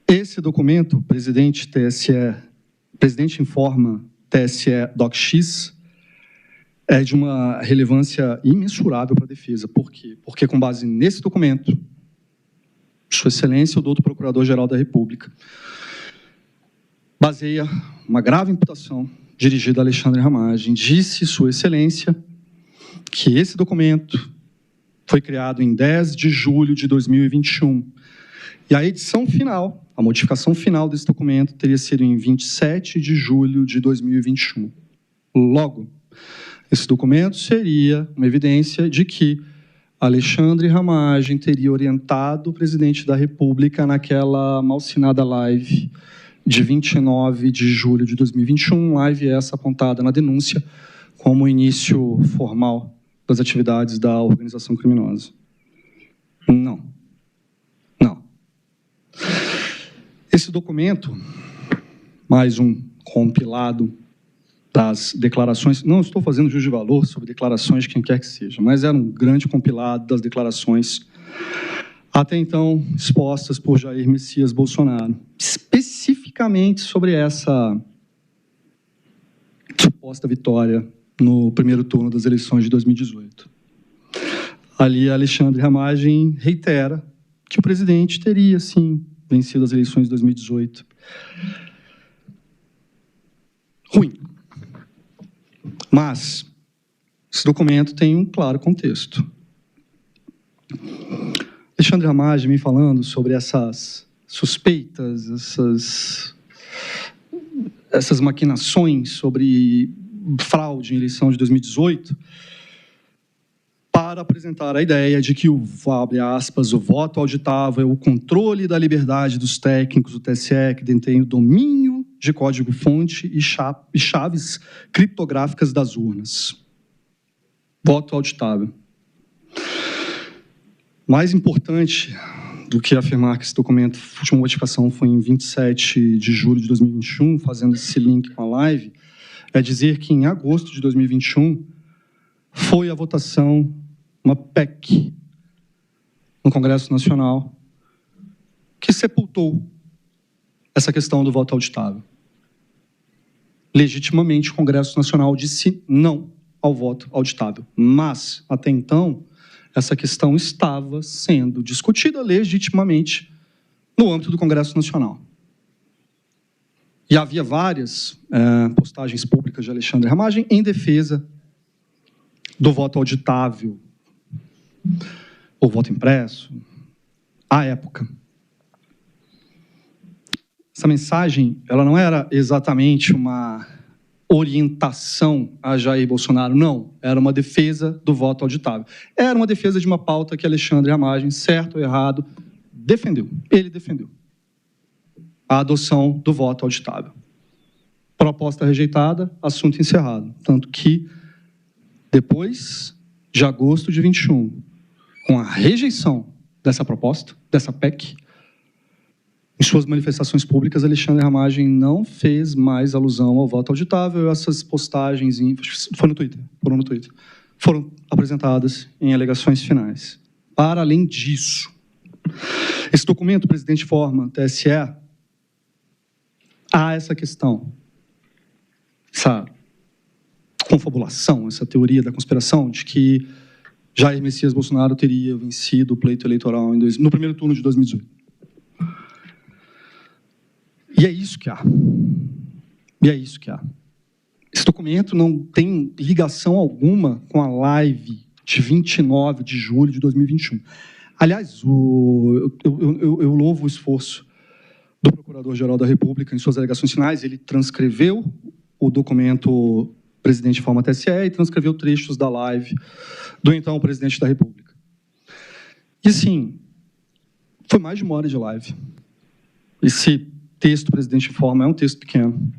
Esse documento, presidente informa TSE DocX, é de uma relevância imensurável para a defesa. Por quê? Porque, com base nesse documento, Sua Excelência, o doutor Procurador-Geral da República, baseia uma grave imputação dirigida a Alexandre Ramagem. Disse Sua Excelência que esse documento foi criado em 10 de julho de 2021. E a edição final, a modificação final desse documento teria sido em 27 de julho de 2021. Logo, esse documento seria uma evidência de que Alexandre Ramagem teria orientado o presidente da República naquela malsinada live de 29 de julho de 2021, live essa apontada na denúncia como início formal das atividades da organização criminosa. Não. Esse documento, mais um compilado das declarações, não estou fazendo juízo de valor sobre declarações de quem quer que seja, mas era um grande compilado das declarações até então expostas por Jair Messias Bolsonaro, especificamente sobre essa suposta vitória no primeiro turno das eleições de 2018. Ali, Alexandre Ramagem reitera que o presidente teria, sim, vencido as eleições de 2018. Ruim. Mas esse documento tem um claro contexto. Alexandre Ramagem me falando sobre essas suspeitas, essas maquinações sobre fraude em eleição de 2018, para apresentar a ideia de que abre aspas, o voto auditável é o controle da liberdade dos técnicos do TSE que detém o domínio de código-fonte e chaves criptográficas das urnas. Voto auditável. Mais importante do que afirmar que esse documento, a última modificação foi em 27 de julho de 2021, fazendo esse link com a live, é dizer que em agosto de 2021 foi a votação, uma PEC, no Congresso Nacional, que sepultou essa questão do voto auditável. Legitimamente, o Congresso Nacional disse não ao voto auditável. Mas, até então, essa questão estava sendo discutida legitimamente no âmbito do Congresso Nacional. E havia várias postagens públicas de Alexandre Ramagem em defesa do voto auditável, ou voto impresso, à época. Essa mensagem, ela não era exatamente uma orientação a Jair Bolsonaro, não. Era uma defesa do voto auditável. Era uma defesa de uma pauta que Alexandre Ramagem, certo ou errado, defendeu. Ele defendeu a adoção do voto auditável. Proposta rejeitada, assunto encerrado. Tanto que, depois de agosto de 21, com a rejeição dessa proposta, dessa PEC, em suas manifestações públicas, Alexandre Ramagem não fez mais alusão ao voto auditável. Essas postagens, foram no Twitter, foram apresentadas em alegações finais. Para além disso, esse documento, o presidente informa TSE, há essa questão, essa confabulação, essa teoria da conspiração de que Jair Messias Bolsonaro teria vencido o pleito eleitoral no primeiro turno de 2018. E é isso que há. Esse documento não tem ligação alguma com a live de 29 de julho de 2021. Aliás, eu louvo o esforço do Procurador-Geral da República em suas alegações finais. Ele transcreveu o documento presidente informa TSE e transcreveu trechos da live do então presidente da República. E, assim, foi mais de uma hora de live. Esse texto, presidente informa, é um texto pequeno.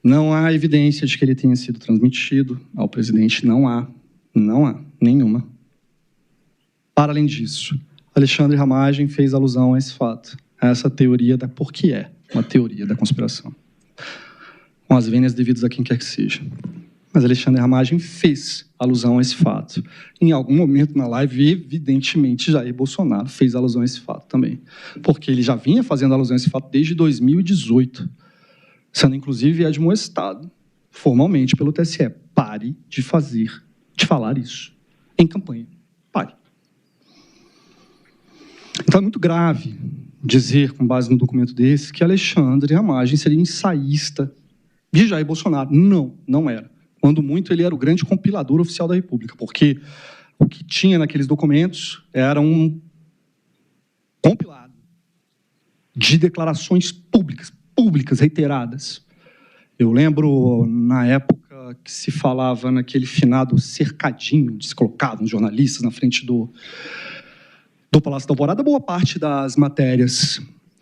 Não há evidência de que ele tenha sido transmitido ao presidente. Não há nenhuma. Para além disso, Alexandre Ramagem fez alusão a esse fato, a essa teoria porque é uma teoria da conspiração, com as vênias devidas a quem quer que seja. Mas Alexandre Ramagem fez alusão a esse fato. Em algum momento na live, evidentemente, Jair Bolsonaro fez alusão a esse fato também. Porque ele já vinha fazendo alusão a esse fato desde 2018, sendo inclusive admoestado formalmente pelo TSE. Pare de falar isso em campanha. Pare. Então é muito grave dizer, com base no documento desse, que Alexandre Ramagem seria ensaísta de Jair Bolsonaro. Não, não era. Quando muito, ele era o grande compilador oficial da República, porque o que tinha naqueles documentos era um compilado de declarações públicas, reiteradas. Eu lembro, na época que se falava naquele finado cercadinho, onde se colocavam jornalistas na frente do Palácio da Alvorada, boa parte das matérias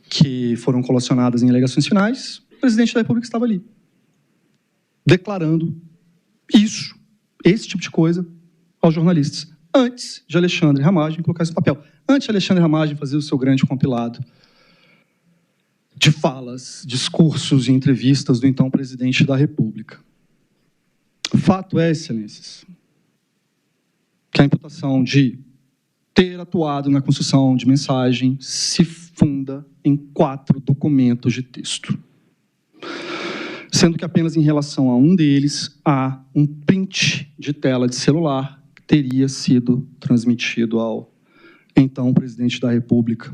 que foram colacionadas em alegações finais, o presidente da República estava ali, declarando esse tipo de coisa aos jornalistas, antes de Alexandre Ramagem colocar esse papel, antes de Alexandre Ramagem fazer o seu grande compilado de falas, discursos e entrevistas do então presidente da República. O fato é, excelências, que a imputação de ter atuado na construção de mensagem se funda em 4 documentos de texto, sendo que apenas em relação a um deles há um print de tela de celular que teria sido transmitido ao então presidente da República.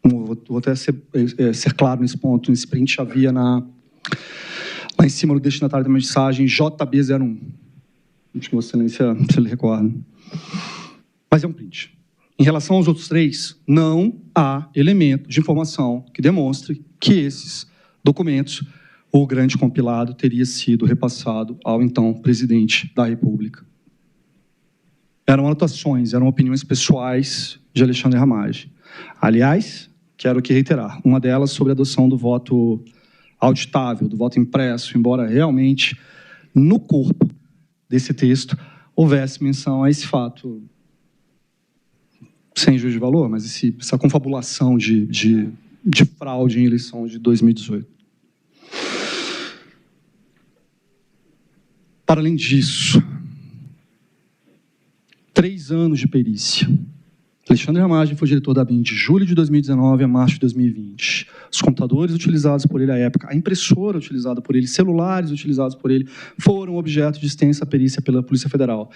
Vou até ser claro nesse ponto. Nesse print havia lá em cima do destinatário da mensagem JB01. Acho que Vossa Excelência se lhe recorda. Mas é um print. Em relação aos outros 3, não há elemento de informação que demonstre que esses documentos, o grande compilado, teria sido repassado ao então presidente da República. Eram anotações, eram opiniões pessoais de Alexandre Ramagem. Aliás, quero aqui reiterar, uma delas sobre a adoção do voto auditável, do voto impresso, embora realmente no corpo desse texto houvesse menção a esse fato, sem juízo de valor, mas essa confabulação de fraude em eleição de 2018. Para além disso, 3 anos de perícia. Alexandre Ramagem foi diretor da ABIN de julho de 2019 a março de 2020. Os computadores utilizados por ele à época, a impressora utilizada por ele, celulares utilizados por ele, foram objeto de extensa perícia pela Polícia Federal.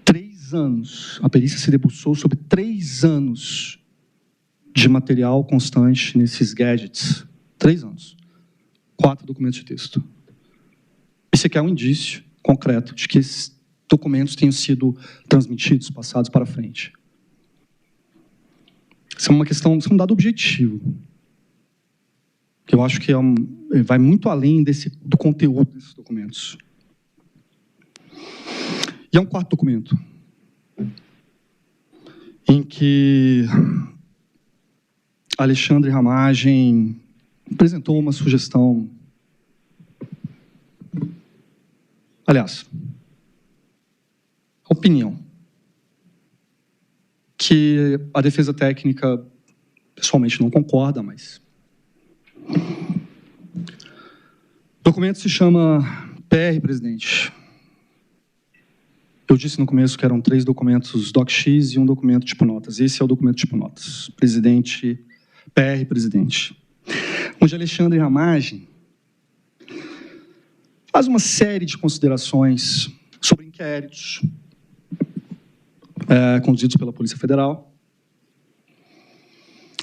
3 anos. A perícia se debruçou sobre 3 anos de material constante nesses gadgets. 3 anos. 4 documentos de texto. Isso aqui é um indício concreto de que esses documentos tenham sido transmitidos, passados para frente. Isso é uma questão, isso é um dado objetivo, que eu acho que vai muito além do conteúdo desses documentos. E é um 4º documento, em que Alexandre Ramagem apresentou uma sugestão. Aliás, opinião, que a defesa técnica pessoalmente não concorda, mas o documento se chama PR, presidente. Eu disse no começo que eram 3 documentos DocX e um documento tipo notas. Esse é o documento tipo notas. Presidente, PR, presidente. Onde Alexandre Ramagem faz uma série de considerações sobre inquéritos conduzidos pela Polícia Federal,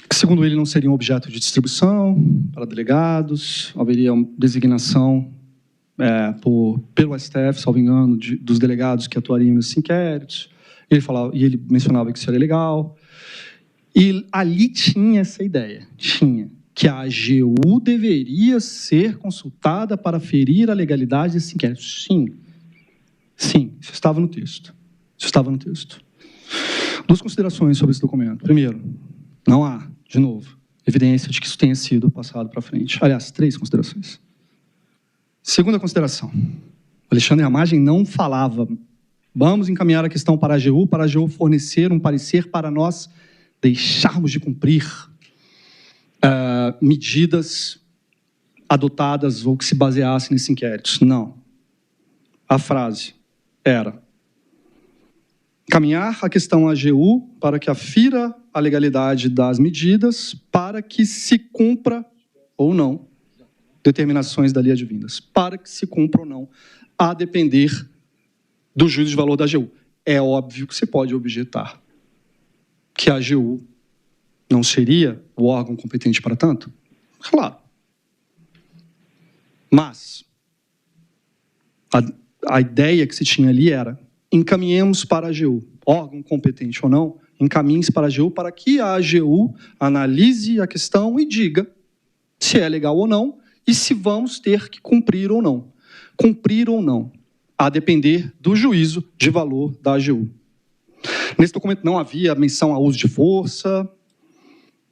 que, segundo ele, não seriam objeto de distribuição para delegados, haveria uma designação pelo STF, salvo engano, dos delegados que atuariam nesses inquéritos. Ele mencionava que isso era legal. E ali tinha essa ideia, que a AGU deveria ser consultada para ferir a legalidade desse inquérito. Sim, isso estava no texto. 2 considerações sobre esse documento. Primeiro, não há, de novo, evidência de que isso tenha sido passado para frente. Aliás, 3 considerações. Segunda consideração. Alexandre Ramagem não falava, vamos encaminhar a questão para a AGU fornecer um parecer para nós deixarmos de cumprir medidas adotadas ou que se baseassem nesse inquérito. Não. A frase era: caminhar a questão AGU para que afira a legalidade das medidas para que se cumpra ou não determinações da lei advindas. Para que se cumpra ou não, a depender do juízo de valor da AGU. É óbvio que você pode objetar que a AGU não seria o órgão competente para tanto? Claro. Mas a ideia que se tinha ali era: encaminhemos para a AGU, órgão competente ou não, encaminhe-se para a AGU para que a AGU analise a questão e diga se é legal ou não e se vamos ter que cumprir ou não. Cumprir ou não, a depender do juízo de valor da AGU. Nesse documento não havia menção a uso de força,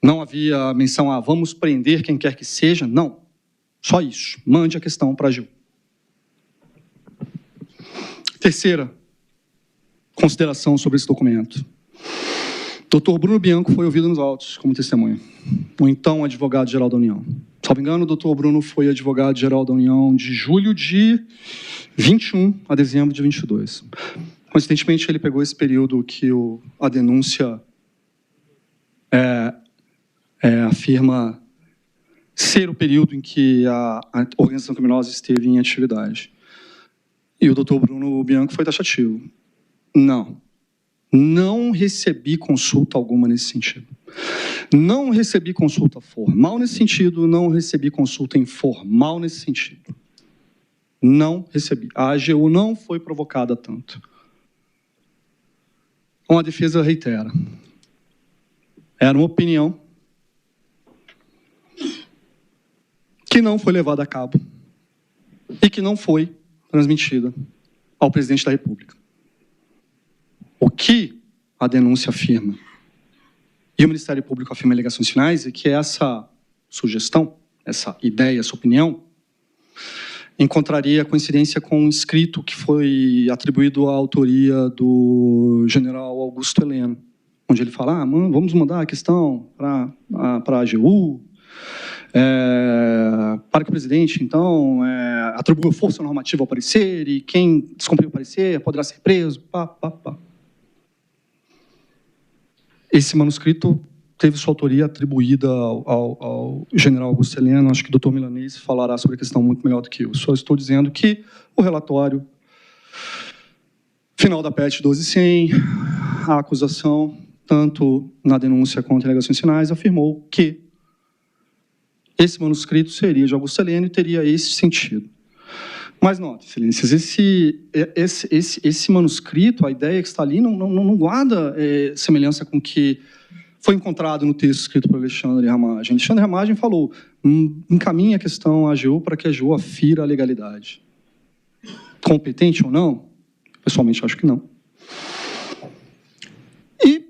não havia menção a vamos prender quem quer que seja, não. Só isso, mande a questão para a AGU. Terceira consideração sobre esse documento. Dr. Bruno Bianco foi ouvido nos autos como testemunha. O então advogado-geral da União. Salvo engano, o Dr. Bruno foi advogado-geral da União de julho de 21 a dezembro de 22. Coincidentemente, ele pegou esse período que a denúncia afirma ser o período em que a organização criminosa esteve em atividade. E o Dr. Bruno Bianco foi taxativo. Não recebi consulta alguma nesse sentido. Não recebi consulta formal nesse sentido, não recebi consulta informal nesse sentido. Não recebi. A AGU não foi provocada tanto. A defesa reitera. Era uma opinião que não foi levada a cabo e que não foi transmitida ao presidente da República. O que a denúncia afirma e o Ministério Público afirma em alegações finais é que essa sugestão, essa ideia, essa opinião, encontraria coincidência com um escrito que foi atribuído à autoria do general Augusto Heleno, onde ele fala: vamos mudar a questão para a AGU, para que o presidente, então, atribua força normativa ao parecer e quem descumprir o parecer poderá ser preso. Esse manuscrito teve sua autoria atribuída ao general Augusto Heleno. Acho que o doutor Milanês falará sobre a questão muito melhor do que eu. Só estou dizendo que o relatório final da PET 12.100, a acusação, tanto na denúncia quanto em alegações finais, afirmou que esse manuscrito seria de Augusto Heleno e teria esse sentido. Mas, note, excelências, esse manuscrito, a ideia que está ali, não guarda semelhança com o que foi encontrado no texto escrito por Alexandre Ramagem. Alexandre Ramagem falou: encaminhe a questão à AGU para que a AGU afira a legalidade. Competente ou não? Pessoalmente, acho que não. E,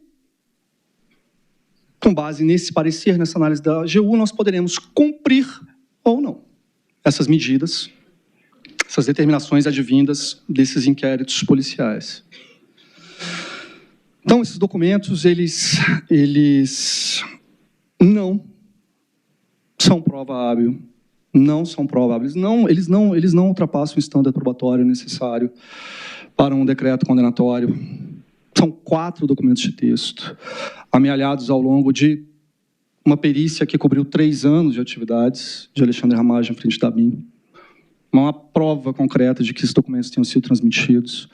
com base nesse parecer, nessa análise da AGU, nós poderemos cumprir ou não essas medidas, essas determinações advindas desses inquéritos policiais. Então, esses documentos, eles não são prova hábil, não são prova hábil. Eles não ultrapassam o estándar probatório necessário para um decreto condenatório. São 4 documentos de texto, amealhados ao longo de uma perícia que cobriu 3 anos de atividades de Alexandre Ramagem à frente da ABIN. Uma prova concreta de que esses documentos tenham sido transmitidos.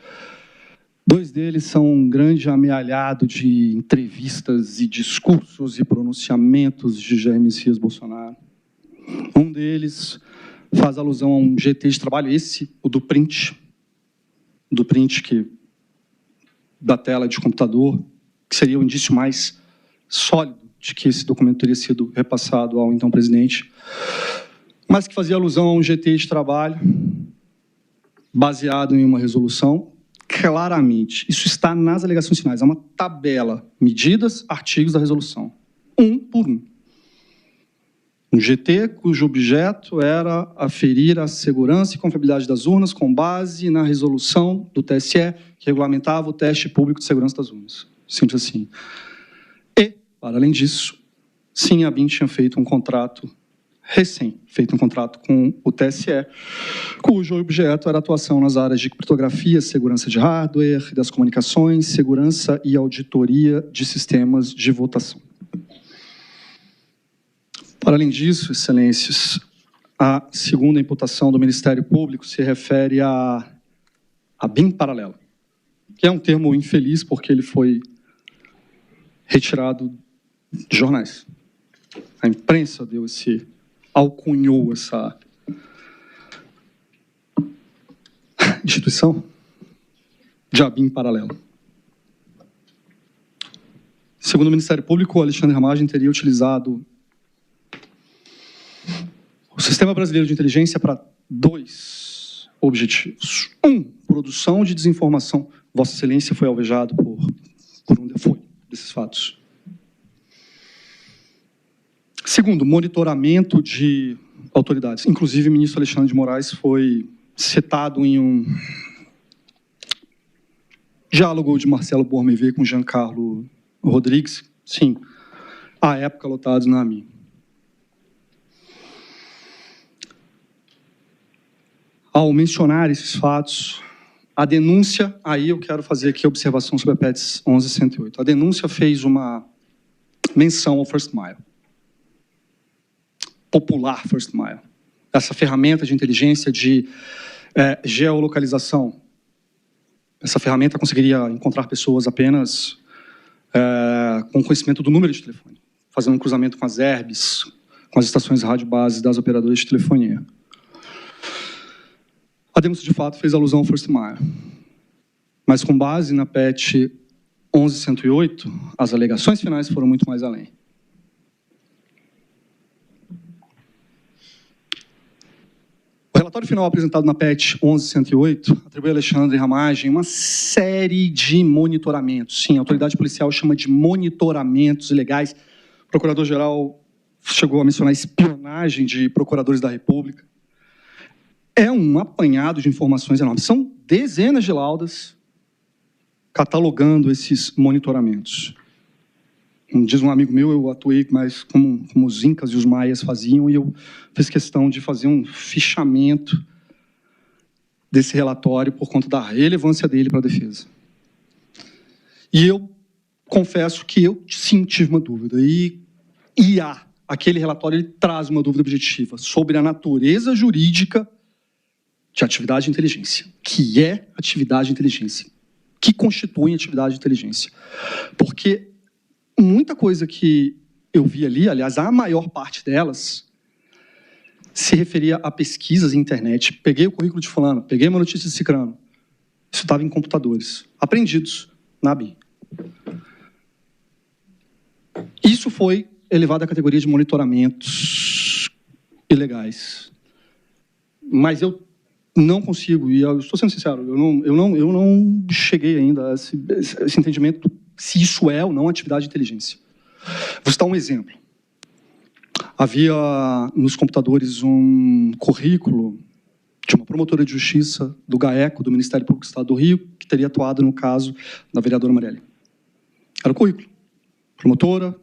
2 deles são um grande amealhado de entrevistas e discursos e pronunciamentos de Jair Messias Bolsonaro. Um deles faz alusão a um GT de trabalho, esse, o do print da tela de computador, que seria o indício mais sólido de que esse documento teria sido repassado ao então presidente, mas que fazia alusão a um GT de trabalho baseado em uma resolução. Claramente, isso está nas alegações finais, é uma tabela, medidas, artigos da resolução, um por um. Um GT cujo objeto era aferir a segurança e confiabilidade das urnas com base na resolução do TSE que regulamentava o teste público de segurança das urnas. Simples assim. E, para além disso, sim, a ABIN tinha feito um contrato recém feito um contrato com o TSE, cujo objeto era a atuação nas áreas de criptografia, segurança de hardware, das comunicações, segurança e auditoria de sistemas de votação. Para além disso, excelências, a segunda imputação do Ministério Público se refere a BIM paralelo, que é um termo infeliz porque ele foi retirado de jornais. A imprensa alcunhou essa instituição de BIM paralelo. Segundo o Ministério Público, o Alexandre Ramagem teria utilizado o Sistema Brasileiro de Inteligência para 2 objetivos. 1, produção de desinformação. Vossa Excelência foi alvejado desses fatos. Segundo, monitoramento de autoridades. Inclusive, o ministro Alexandre de Moraes foi citado em um diálogo de Marcelo Bormevé com Giancarlo Rodrigues, sim, à época lotados na AMIN. Ao mencionar esses fatos, a denúncia, aí eu quero fazer aqui a observação sobre a PET 11.108. A denúncia fez uma menção ao First Mile. Popular First Mile. Essa ferramenta de inteligência de geolocalização. Essa ferramenta conseguiria encontrar pessoas apenas com conhecimento do número de telefone, fazendo um cruzamento com as ERBs, com as estações de rádio base das operadoras de telefonia. A denúncia, de fato, fez alusão ao First Mile. Mas, com base na PET 11.108, as alegações finais foram muito mais além. O relatório final apresentado na PET 11.108 atribui a Alexandre Ramagem uma série de monitoramentos. Sim, a autoridade policial chama de monitoramentos ilegais. O procurador-geral chegou a mencionar espionagem de procuradores da República. É um apanhado de informações enormes. São dezenas de laudas catalogando esses monitoramentos. Diz um amigo meu, eu atuei mais como os incas e os maias faziam, e eu fiz questão de fazer um fichamento desse relatório por conta da relevância dele para a defesa. E eu confesso que eu, sim, tive uma dúvida. E aquele relatório ele traz uma dúvida objetiva sobre a natureza jurídica de atividade de inteligência. Que é atividade de inteligência? Que constitui atividade de inteligência? Porque muita coisa que eu vi ali, aliás, a maior parte delas, se referia a pesquisas em internet. Peguei o currículo de fulano, peguei uma notícia de cicrano. Isso estava em computadores, apreendidos na BIM. Isso foi elevado à categoria de monitoramentos ilegais. Mas eu não consigo, e eu estou sendo sincero, eu não cheguei ainda a esse entendimento se isso é ou não atividade de inteligência. Vou citar um exemplo. Havia nos computadores um currículo de uma promotora de justiça do GAECO, do Ministério Público do Estado do Rio, que teria atuado no caso da vereadora Marielle. Era o currículo. Promotora,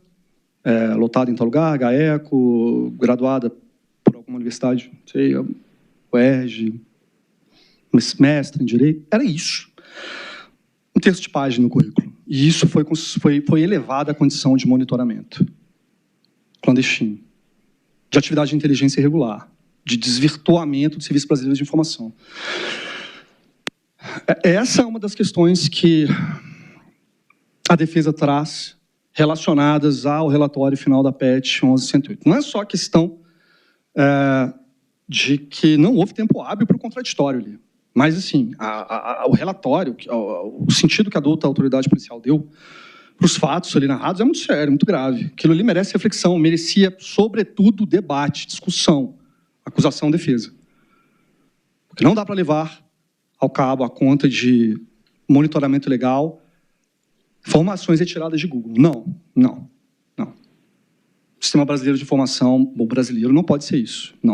lotada em tal lugar, GAECO, graduada por alguma universidade, não sei, UERJ, mestre em Direito. Era isso. Um terço de página no currículo. E isso foi elevado à condição de monitoramento clandestino, de atividade de inteligência irregular, de desvirtuamento do Serviço Brasileiro de Informação. Essa é uma das questões que a defesa traz relacionadas ao relatório final da PET 11.108. Não é só a questão de que não houve tempo hábil para o contraditório ali. Mas, assim, o relatório, o sentido que a autoridade policial deu para os fatos ali narrados é muito sério, muito grave. Aquilo ali merece reflexão, merecia, sobretudo, debate, discussão, acusação, defesa. Porque não dá para levar ao cabo a conta de monitoramento legal, informações retiradas de Google. Não. O Sistema Brasileiro de Informação, o brasileiro, não pode ser isso, não.